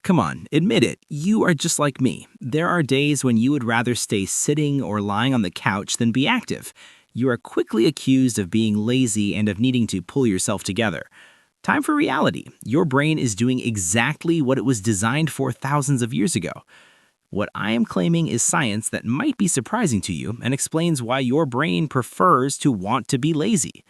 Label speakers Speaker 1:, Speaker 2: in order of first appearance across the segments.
Speaker 1: Come on, admit it, you are just like me. There are days when you would rather stay sitting or lying on the couch than be active. You are quickly accused of being lazy and of needing to pull yourself together. Time for reality. Your brain is doing exactly what it was designed for thousands of years ago. What I am claiming is science that might be surprising to you and explains why your brain prefers to want to be lazy.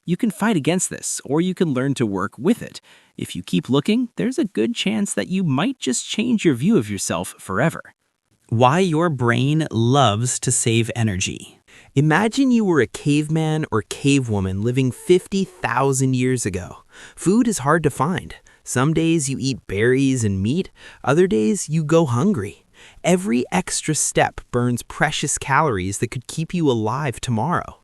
Speaker 1: You can fight against this, or you can learn to work with it. If you keep looking, there's a good chance that you might just change your view of yourself forever.
Speaker 2: Why your brain loves to save energy. Imagine you were a caveman or cavewoman living 50,000 years ago. Food is hard to find. Some days you eat berries and meat, other days you go hungry. Every extra step burns precious calories that could keep you alive tomorrow.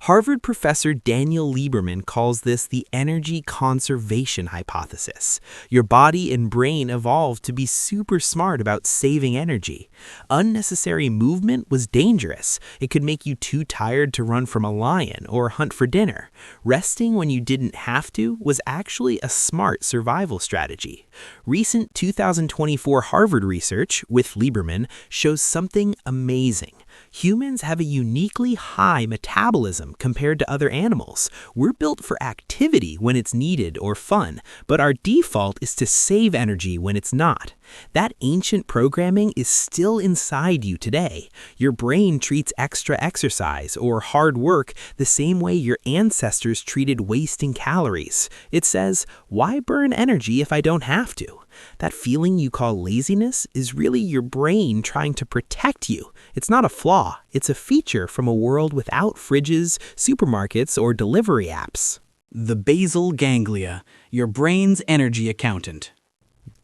Speaker 2: Harvard professor Daniel Lieberman calls this the energy conservation hypothesis. Your body and brain evolved to be super smart about saving energy. Unnecessary movement was dangerous. It could make you too tired to run from a lion or hunt for dinner. Resting when you didn't have to was actually a smart survival strategy. Recent 2024 Harvard research with Lieberman shows something amazing. Humans have a uniquely high metabolism compared to other animals. We're built for activity when it's needed or fun, but our default is to save energy when it's not. That ancient programming is still inside you today. Your brain treats extra exercise or hard work the same way your ancestors treated wasting calories. It says, why burn energy if I don't have to? That feeling you call laziness is really your brain trying to protect you. It's not a flaw, it's a feature from a world without fridges, supermarkets, or delivery apps.
Speaker 3: The basal ganglia, your brain's energy accountant.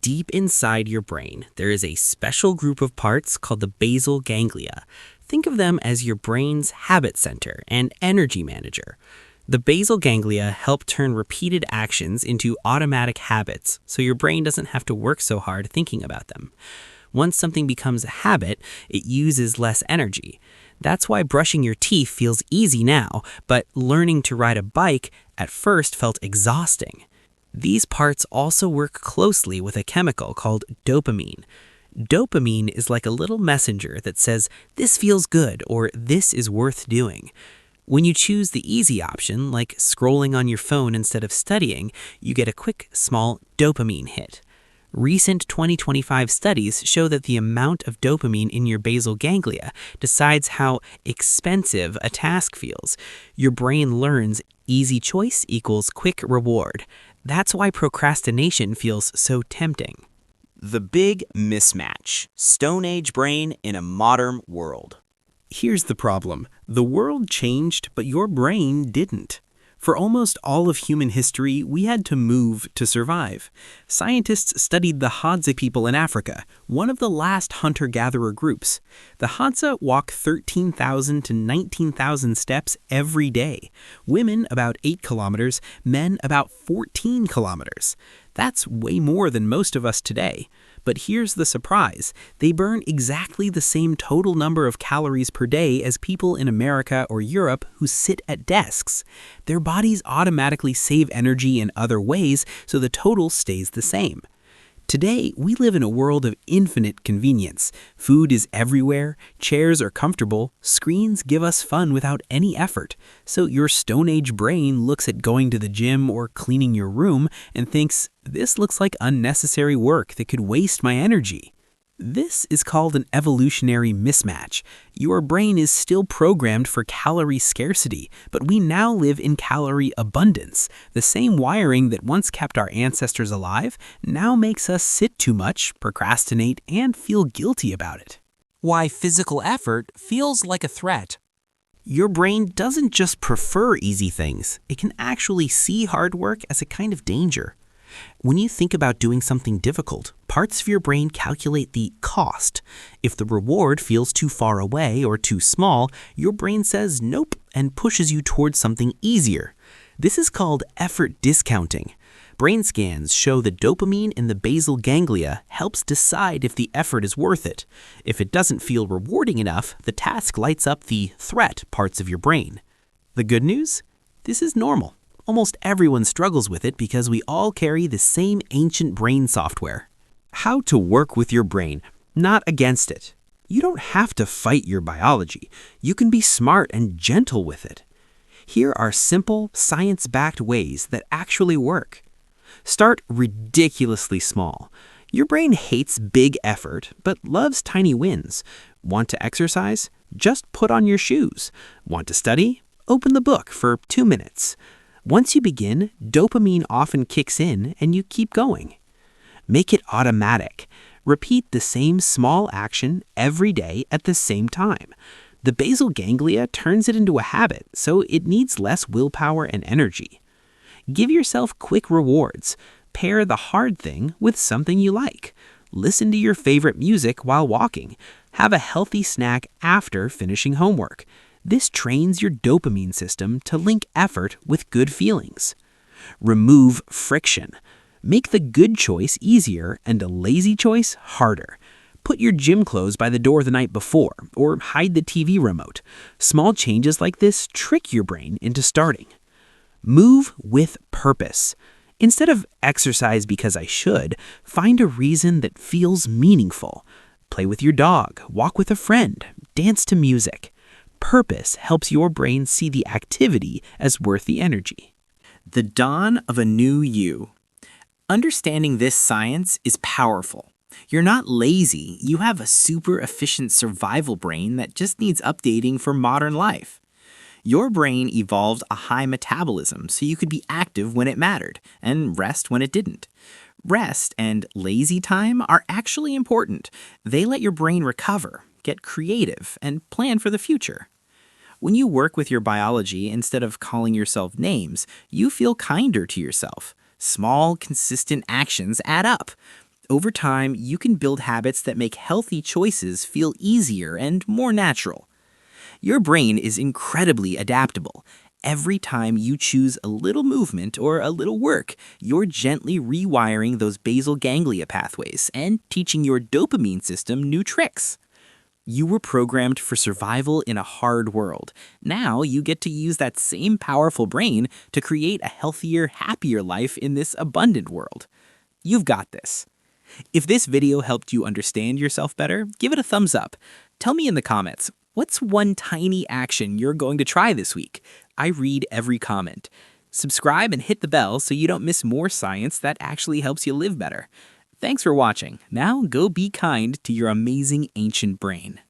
Speaker 2: Deep inside your brain, there is a special group of parts called the basal ganglia. Think of them as your brain's habit center and energy manager. The basal ganglia help turn repeated actions into automatic habits, so your brain doesn't have to work so hard thinking about them. Once something becomes a habit, it uses less energy. That's why brushing your teeth feels easy now, but learning to ride a bike at first felt exhausting. These parts also work closely with a chemical called dopamine. Dopamine is like a little messenger that says, this feels good or this is worth doing. When you choose the easy option, like scrolling on your phone instead of studying, you get a quick, small dopamine hit. Recent 2025 studies show that the amount of dopamine in your basal ganglia decides how expensive a task feels. Your brain learns easy choice equals quick reward. That's why procrastination feels so tempting.
Speaker 4: The Big Mismatch. Stone Age brain in a modern world.
Speaker 3: Here's the problem. The world changed, but your brain didn't. For almost all of human history, we had to move to survive. Scientists studied the Hadza people in Africa, one of the last hunter-gatherer groups. The Hadza walk 13,000 to 19,000 steps every day. Women about 8 kilometers, men about 14 kilometers. That's way more than most of us today. But here's the surprise. They burn exactly the same total number of calories per day as people in America or Europe who sit at desks. Their bodies automatically save energy in other ways, so the total stays the same. Today, we live in a world of infinite convenience. Food is everywhere, chairs are comfortable, screens give us fun without any effort. So your Stone Age brain looks at going to the gym or cleaning your room and thinks, this looks like unnecessary work that could waste my energy. This is called an evolutionary mismatch. Your brain is still programmed for calorie scarcity, but we now live in calorie abundance. The same wiring that once kept our ancestors alive now makes us sit too much, procrastinate, and feel guilty about it.
Speaker 5: Why physical effort feels like a threat.
Speaker 2: Your brain doesn't just prefer easy things. It can actually see hard work as a kind of danger. When you think about doing something difficult, parts of your brain calculate the cost. If the reward feels too far away or too small, your brain says nope and pushes you towards something easier. This is called effort discounting. Brain scans show that dopamine in the basal ganglia helps decide if the effort is worth it. If it doesn't feel rewarding enough, the task lights up the threat parts of your brain. The good news? This is normal. Almost everyone struggles with it because we all carry the same ancient brain software. How to work with your brain, not against it. You don't have to fight your biology. You can be smart and gentle with it. Here are simple, science-backed ways that actually work. Start ridiculously small. Your brain hates big effort, but loves tiny wins. Want to exercise? Just put on your shoes. Want to study? Open the book for 2 minutes. Once you begin, dopamine often kicks in and you keep going. Make it automatic. Repeat the same small action every day at the same time. The basal ganglia turns it into a habit, so it needs less willpower and energy. Give yourself quick rewards. Pair the hard thing with something you like. Listen to your favorite music while walking. Have a healthy snack after finishing homework. This trains your dopamine system to link effort with good feelings. Remove friction. Make the good choice easier and a lazy choice harder. Put your gym clothes by the door the night before, or hide the TV remote. Small changes like this trick your brain into starting. Move with purpose. Instead of exercise because I should, find a reason that feels meaningful. Play with your dog, walk with a friend, dance to music. Purpose helps your brain see the activity as worth the energy.
Speaker 1: The dawn of a new you. Understanding this science is powerful. You're not lazy, you have a super efficient survival brain that just needs updating for modern life. Your brain evolved a high metabolism so you could be active when it mattered and rest when it didn't. Rest and lazy time are actually important. They let your brain recover, get creative, and plan for the future. When you work with your biology instead of calling yourself names, you feel kinder to yourself. Small, consistent actions add up. Over time, you can build habits that make healthy choices feel easier and more natural. Your brain is incredibly adaptable. Every time you choose a little movement or a little work, you're gently rewiring those basal ganglia pathways and teaching your dopamine system new tricks. You were programmed for survival in a hard world. Now you get to use that same powerful brain to create a healthier, happier life in this abundant world. You've got this. If this video helped you understand yourself better, give it a thumbs up. Tell me in the comments, what's one tiny action you're going to try this week? I read every comment. Subscribe and hit the bell so you don't miss more science that actually helps you live better. Thanks for watching. Now go be kind to your amazing ancient brain.